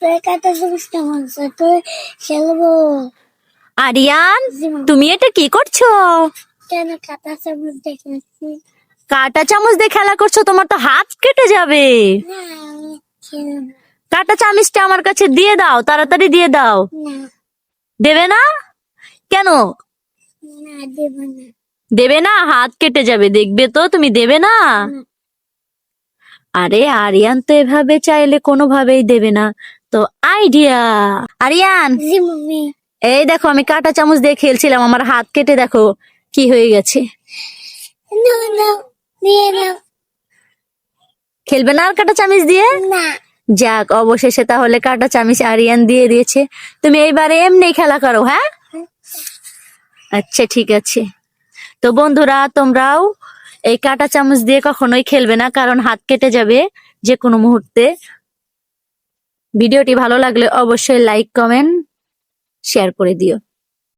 তুই কাটা চামচটা মাংস তুই খেলবো। আরিয়ান, তুমি এটা কি করছো? কেন কাটা চামচ দেখেছি? কাঁটা চামচ দিয়ে খেলা করছো, তোমার তো হাত কেটে যাবে। না আমি খেলবো কাঁটা চামচটা আমার কাছে দিয়ে দাও, তাড়াতাড়ি দিয়ে দাও। না। দেবে না কেন? না দেব না। দেবে না, হাত কেটে যাবে, দেখবে তো তুমি দেবে না। আরে আরিয়ান তো এভাবে চাইলে কোনোভাবেই দেবে না, তো আইডিয়া। আরিয়ান, জি মাম্মি। এই দেখো আমি কাঁটা চামচ দিয়ে খেলছিলাম, আমার হাত কেটে দেখো কি হয়ে গেছে। নাও নাও দিয়ে নাও। খেলবে না আর কাঁটা চামচ দিয়ে? না। যাক, অবশেষে তাহলে কাঁটা চামচ আরিয়ান দিয়ে দিয়েছে। তুমি এইবারে এমনি খেলা করো, হ্যাঁ? আচ্ছা ঠিক আছে। তো বন্ধুরা, তোমরাও এই কাঁটা চামচ দিয়ে কখনোই খেলবে না, কারণ হাত কেটে যাবে যে কোনো মুহূর্তে। ভিডিওটি ভালো লাগলে অবশ্যই লাইক, কমেন্ট, শেয়ার করে দিও।